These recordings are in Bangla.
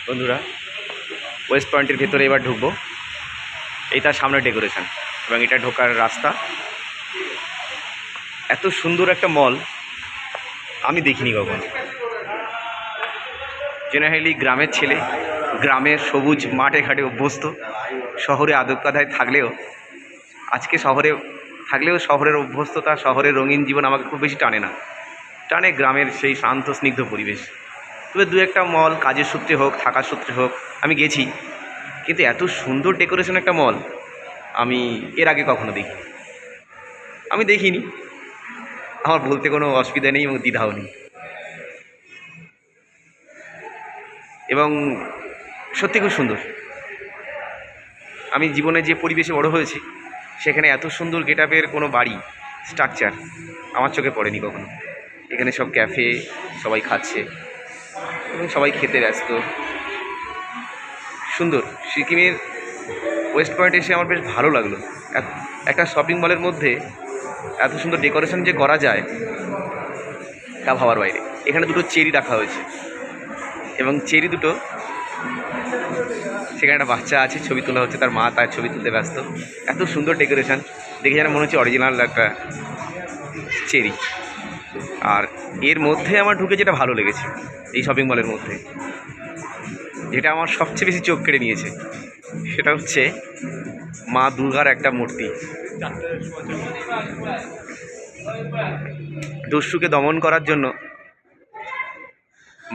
বন্ধুরা, ওয়েস্ট পয়েন্টের ভেতরে এবার ঢুকবো। এই তার সামনে ডেকোরেশন এবং এটা ঢোকার রাস্তা। এত সুন্দর একটা মল আমি দেখিনি কখনো। জেনারেলি গ্রামের ছেলে, গ্রামের সবুজ মাঠে ঘাটে অভ্যস্ত। শহরে আদব কাদায় থাকলেও শহরের অভ্যস্ততা, শহরের রঙিন জীবন আমাকে খুব বেশি টানে না। টানে গ্রামের সেই শান্ত স্নিগ্ধ পরিবেশ। তবে দু একটা মল কাজের সূত্রে হোক, থাকার সূত্রে হোক আমি গেছি, কিন্তু এত সুন্দর ডেকোরেশন একটা মল আমি এর আগে কখনো দেখিনি। আমার বলতে কোনো অসুবিধা নেই এবং দ্বিধাও নেই। এবং সত্যি খুব সুন্দর। আমি জীবনে যে পরিবেশে বড় হয়েছি সেখানে এত সুন্দর গেটআপের কোনো বাড়ি স্ট্রাকচার আমার চোখে পড়েনি কখনো। এখানে সব ক্যাফে, সবাই খাচ্ছে এবং সবাই খেতে ব্যস্ত। সুন্দর। সিকিমের ওয়েস্ট পয়েন্ট এসে আমার বেশ ভালো লাগলো। একটা শপিং মলের মধ্যে এত সুন্দর ডেকোরেশন যে করা যায় তা ভাবার বাইরে। এখানে দুটো চেরি রাখা হয়েছে এবং চেরি দুটো, সেখানে একটা বাচ্চা আছে, ছবি তোলা হচ্ছে, তার মা তার ছবি তুলতে ব্যস্ত। এত সুন্দর ডেকোরেশন দেখে যেন মনে হচ্ছে অরিজিনাল একটা চেরি। আর এর মধ্যে আমার ঢুকে যেটা ভালো লেগেছে এই শপিং মলের মধ্যে, যেটা আমার সবচেয়ে বেশি চোখ কেড়ে নিয়েছে, সেটা হচ্ছে মা দুর্গার একটা মূর্তি। দস্যুকে দমন করার জন্য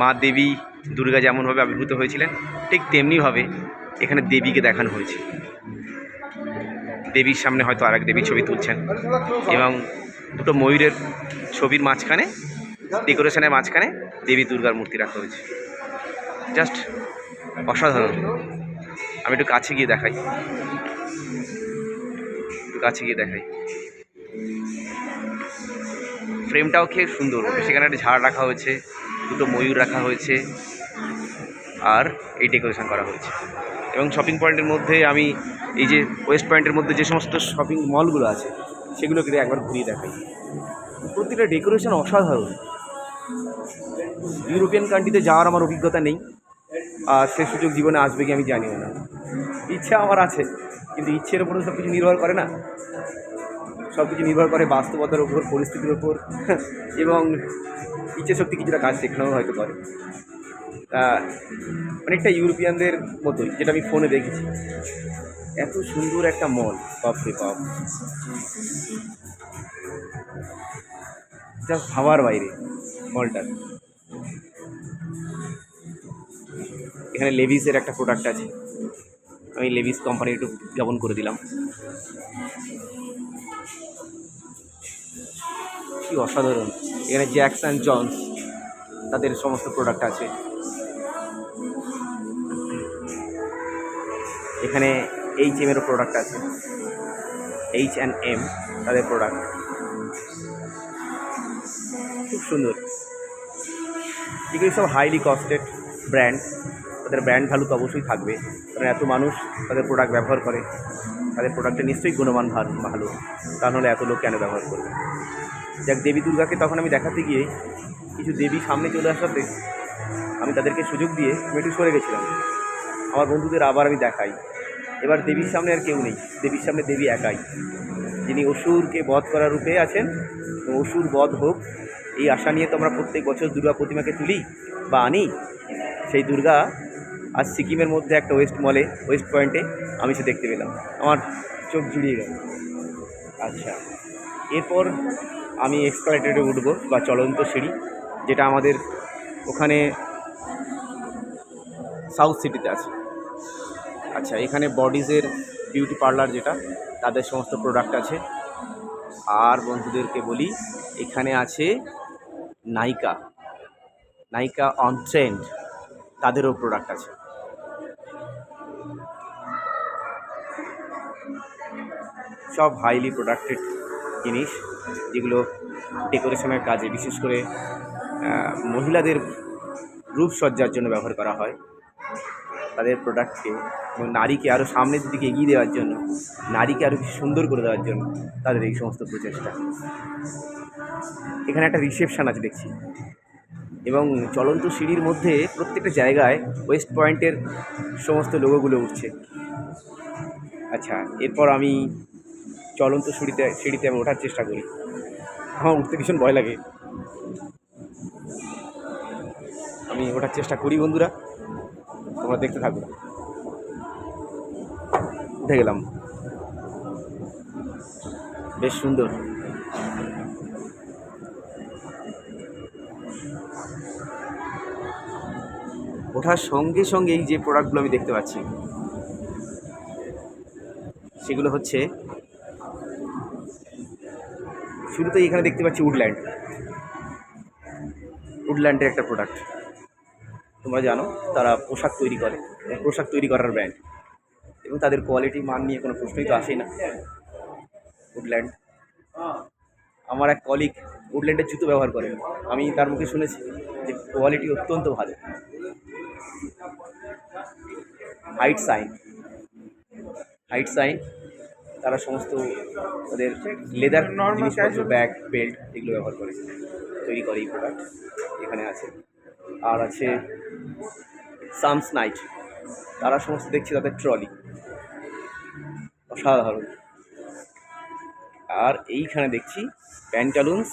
মা দেবী দুর্গা যেমনভাবে আবির্ভূত হয়েছিলেন, ঠিক তেমনিভাবে এখানে দেবীকে দেখানো হয়েছে। দেবীর সামনে হয়তো আর এক দেবীর ছবি তুলছেন এবং দুটো ময়ূরের ছবির মাঝখানে, ডেকোরেশনের মাঝখানে দেবী দুর্গার মূর্তি রাখা হয়েছে। জাস্ট অসাধারণ। আমি একটু কাছে গিয়ে দেখাই। ফ্রেমটাও খেয়ে সুন্দর। সেখানে একটা ঝাড় রাখা হয়েছে, দুটো ময়ূর রাখা হয়েছে, আর এই ডেকোরেশন করা হয়েছে। এবং শপিং পয়েন্টের মধ্যে আমি এই যে ওয়েস্ট পয়েন্টের মধ্যে যে সমস্ত শপিং মলগুলো আছে সেগুলোকে একবার ঘুরিয়ে দেখাই। প্রতিটা ডেকোরেশন অসাধারণ। ইউরোপিয়ান কান্ট্রিতে যাওয়ার আমার অভিজ্ঞতা নেই, আর সে সুযোগ জীবনে আসবে কি আমি জানিও না। ইচ্ছা আমার আছে, কিন্তু ইচ্ছের উপরে সব কিছু নির্ভর করে না। সব কিছু নির্ভর করে বাস্তবতার উপর, পরিস্থিতির উপর, এবং ইচ্ছে শক্তি কিছুটা কাজ শেখানো হয়তো করে। অনেকটা ইউরোপিয়ানদের মতোই, যেটা আমি ফোনে দেখেছি। এত সুন্দর একটা মল, বাপরে বাপ, জাস্ট ভাবার বাইরে মলটার। এখানে লেভিসের একটা প্রোডাক্ট আছে, আমি লেভিস কোম্পানির একটু বিজ্ঞাপন করে দিলাম। কি অসাধারণ। এখানে জ্যাকস অ্যান্ড জনস তাদের সমস্ত প্রোডাক্ট আছে। এখানে H&M'েরও প্রোডাক্ট আছে, H&M তাদের প্রোডাক্ট খুব সুন্দর। এগুলি সব হাইলি কস্টেড ব্র্যান্ড। তাদের ব্র্যান্ড ভ্যালু তো অবশ্যই থাকবে, কারণ এত মানুষ তাদের প্রোডাক্ট ব্যবহার করে, তাদের প্রোডাক্টে নিশ্চয়ই গুণমান ভালো, তা নাহলে এত লোক কেন ব্যবহার করবে। যাক, দেবী দুর্গাকে তখন আমি দেখাতে গিয়ে কিছু দেবী সামনে চলে আসাতে আমি তাদেরকে সুযোগ দিয়ে আমি একটু সরে গেছিলাম। আমার বন্ধুদের আবার আমি দেখাই। এবার দেবীর সামনে আর কেউ নেই, দেবীর সামনে দেবী একাই, যিনি অসুরকে বধ করার রূপে আছেন। অসুর বধ হোক এই আশা নিয়ে তো আমরা প্রত্যেক বছর দুর্গা প্রতিমাকে তুলি বা আনি। সেই দুর্গা আজ সিকিমের মধ্যে একটা ওয়েস্ট পয়েন্টে আমি সে দেখতে পেলাম, আমার চোখ জুড়িয়ে গেল। আচ্ছা, এরপর আমি এক্সকালেটরে উঠবো, বা চলন্ত সিঁড়ি, যেটা আমাদের ওখানে সাউথ সিটিতে আছে। আচ্ছা, এখানে বডিজের বিউটি পার্লার, যেটা তাদের সমস্ত প্রোডাক্ট আছে। আর বন্ধুদেরকে বলি, এখানে আছে নাইকা অন ট্রেন্ড, তাদেরও প্রোডাক্ট আছে। সব হাইলি প্রোডাক্টেড জিনিস, যেগুলো ডেকোরেশনের কাজে, বিশেষ করে মহিলাদের রূপসজ্জার জন্য ব্যবহার করা হয়। তাদের প্রোডাক্টকে এবং নারীকে আরও সামনের দিকে এগিয়ে দেওয়ার জন্য, নারীকে আরও বেশি সুন্দর করে দেওয়ার জন্য তাদের এই সমস্ত প্রচেষ্টা। এখানে একটা রিসেপশান আছে দেখছি, এবং চলন্ত সিঁড়ির মধ্যে প্রত্যেকটা জায়গায় ওয়েস্ট পয়েন্টের সমস্ত লোগোগুলো উঠছে। আচ্ছা, এরপর আমি চলন্ত সিঁড়িতে আমি ওঠার চেষ্টা করি। আমার উঠতে ভীষণ ভয় লাগে। আমি ওঠার চেষ্টা করি বন্ধুরা, তোমরা দেখতে থাকো। উঠে গেলাম, বেশ সুন্দর। ওঠার সঙ্গে সঙ্গেই যে প্রোডাক্টগুলো আমি দেখতে পাচ্ছি সেগুলো হচ্ছে, শুরুতেই এখানে দেখতে পাচ্ছি উডল্যান্ডের একটা প্রোডাক্ট। তোমরা জানো তারা পোশাক তৈরি করে, পোশাক তৈরি করার ব্র্যান্ড, এবং তাদের কোয়ালিটি মান নিয়ে কোনো প্রশ্নই তো আসেই না। উডল্যান্ড, আমার এক কলিগ উডল্যান্ডের জুতো ব্যবহার করে, আমি তার মুখে শুনেছি যে কোয়ালিটি অত্যন্ত ভালো। হাইট সাইন তারা সমস্ত তাদের লেদার জিনিসপত্র, ব্যাগ, বেল্ট এগুলো ব্যবহার করে তৈরি করে এই প্রোডাক্ট। এখানে আছে, আর আছে সামস নাইট, তারা সমস্ত দেখছি তাদের ট্রলি অসাধারণ। আর এইখানে দেখছি প্যান্টালুন্স,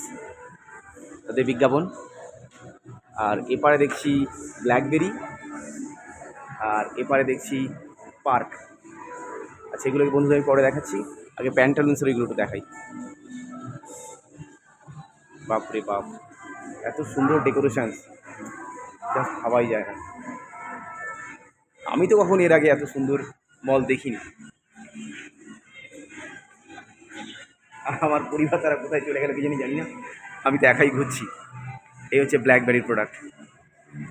তাদের বিজ্ঞাপন। আর এপারে দেখছি ব্ল্যাকবেরি, আর এপারে দেখছি পার্ক। আচ্ছা, এগুলোকে বন্ধুদের আমি পরে দেখাচ্ছি, আগে প্যান্টালুন্সের এগুলো একটু দেখাই। বাপরে বাপ, এত সুন্দর ডেকোরেশন, জাস্ট ভাবাই যায় না। আমি তো কখন এর আগে এত সুন্দর মল দেখিনি। আমার পরিবার তারা কোথায় চলে গেল কি জানি না, আমি তো একাই ঘুরছি। এই হচ্ছে ব্ল্যাকবেরির প্রোডাক্ট।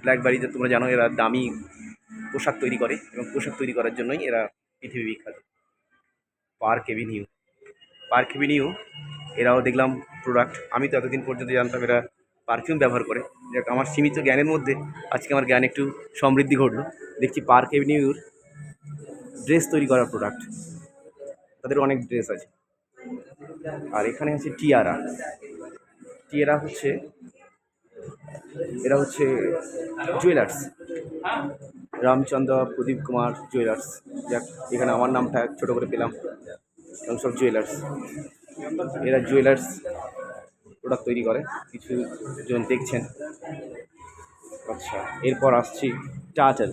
ব্ল্যাকবেরিতে তোমরা জানো এরা দামি পোশাক তৈরি করে, এবং পোশাক তৈরি করার জন্যই এরা পৃথিবী বিখ্যাত। পার্ক এভিনিউ এরাও দেখলাম প্রোডাক্ট। আমি তো এতদিন পর্যন্ত জানতাম এরা পারফিউম ব্যবহার করে। যাক, আমার সীমিত জ্ঞানের মধ্যে আজকে আমার জ্ঞান একটু সমৃদ্ধি ঘটলো। দেখছি পার্ক এভিনিউর ড্রেস তৈরি করার প্রোডাক্ট, তাদের অনেক ড্রেস আছে। আর এখানে আছে টিয়ারা হচ্ছে, এরা হচ্ছে জুয়েলার্স, রামচন্দ্র প্রদীপ কুমার জুয়েলার্স। যাক, এখানে আমার নামটা ছোটো করে পেলাম, এবং সব জুয়েলার্স। এরা জুয়েলার্স প্রোডাক্ট তৈরি করে, কিছু জন দেখছেন। আচ্ছা, এরপর আসছি টার্টেল।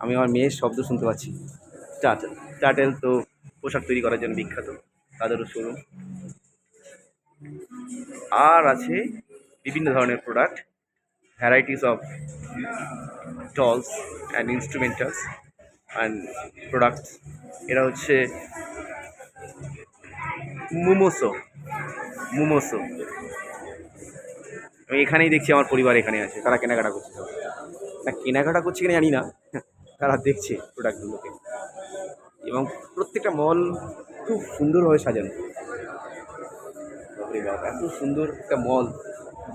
আমি আমার মেয়ের শব্দ শুনতে পাচ্ছি। টার্টেল তো পোশাক তৈরি করার জন্য বিখ্যাত, তাদেরও শোরুম। আর আছে বিভিন্ন ধরনের product, varieties of tools and instrumentals and products. এরা হচ্ছে মুমোসো। আমি এখানেই দেখছি আমার পরিবার এখানে আছে, তারা কেনাকাটা করছে। কেনাকাটা করছে কিনা জানি না, তারা দেখছে প্রোডাক্টগুলোকে। এবং প্রত্যেকটা মল খুব সুন্দরভাবে সাজানো। এত সুন্দর একটা মল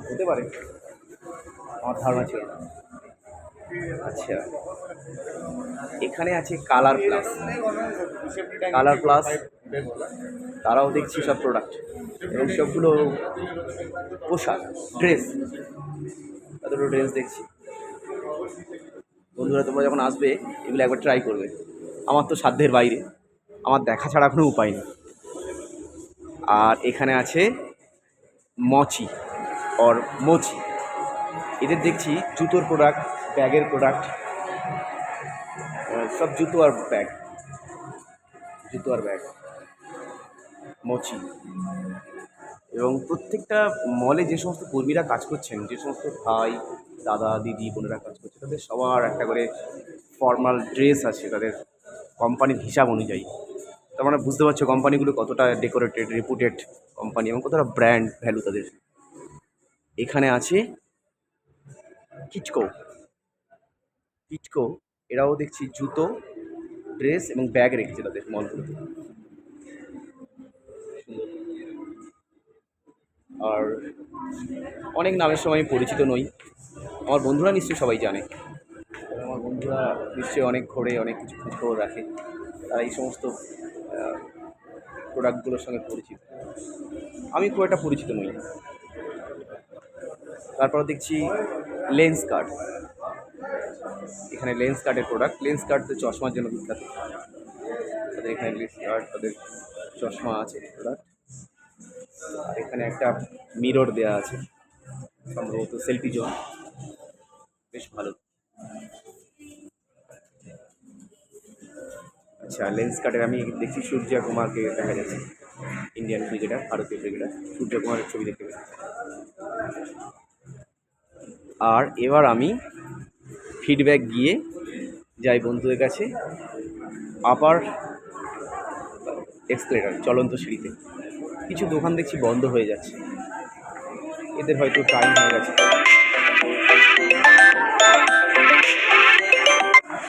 হতে পারে আমার ধারণা ছিল না। আচ্ছা, এখানে আছে কালার প্লাস, তারাও দেখছি সব প্রোডাক্ট, এবং সবগুলো পোশাক, ড্রেস, তাদেরও ড্রেস দেখছি। বন্ধুরা, তোমরা যখন আসবে এগুলো একবার ট্রাই করবে। আমার তো সাধ্যের বাইরে, আমার দেখা ছাড়া কোনো উপায় নেই। আর এখানে আছে মোচি, এদের দেখছি জুতোর প্রোডাক্ট, ব্যাগের প্রোডাক্ট, সব জুতো আর ব্যাগ, মোচি। এবং প্রত্যেকটা মলে যে সমস্ত কর্মীরা কাজ করছেন, যে সমস্ত ভাই, দাদা, দিদি, বোনেরা কাজ করছে, তাদের সবার একটা করে ফর্মাল ড্রেস আছে তাদের কোম্পানির হিসাব অনুযায়ী। তার মানে বুঝতে পারছো কোম্পানিগুলো কতটা ডেকোরেটেড, রেপুটেড কোম্পানি, এবং কতটা ব্র্যান্ড ভ্যালু তাদের। এখানে আছে কিটকো, এরাও দেখছি জুতো, ড্রেস এবং ব্যাগ রেখেছে তাদের মলগুলোতে। আর অনেক নামের সময় আমি পরিচিত নই, আমার বন্ধুরা নিশ্চয়ই সবাই জানে। আমার বন্ধুরা নিশ্চয়ই অনেক ঘোরে, অনেক কিছু খোঁজখবর রাখে, তারা এই সমস্ত প্রোডাক্টগুলোর সঙ্গে পরিচিত। আমি খুব একটা পরিচিত নই। তারপর দেখছি লেন্স কার্ড। এখানে লেন্স কার্ডের প্রোডাক্ট। লেন্স কার্ড তো চশমার জন্য বিখ্যাত। তাদের এখানে লেন্স কার্ড, তাদের চশমা আছে প্রোডাক্ট। আর এখানে একটা মিরর দেওয়া আছে, সম্ভবত সেলফি জোন, বেশ ভালো। আচ্ছা, লেন্স কার্ডের আমি দেখছি সূর্য কুমারকে দেখা যাচ্ছে, ইন্ডিয়ান ক্রিকেটার, ভারতীয় ক্রিকেটার সূর্য কুমারের ছবি দেখতে পেয়েছি। আর এবার আমি ফিডব্যাক গিয়ে যাই বন্ধুদের কাছে আপার এক্সকেলেটার, চলন্ত সিঁড়িতে। কিছু দোকান দেখছি বন্ধ হয়ে যাচ্ছে, এদের হয়তো টাইম হয়ে গেছে।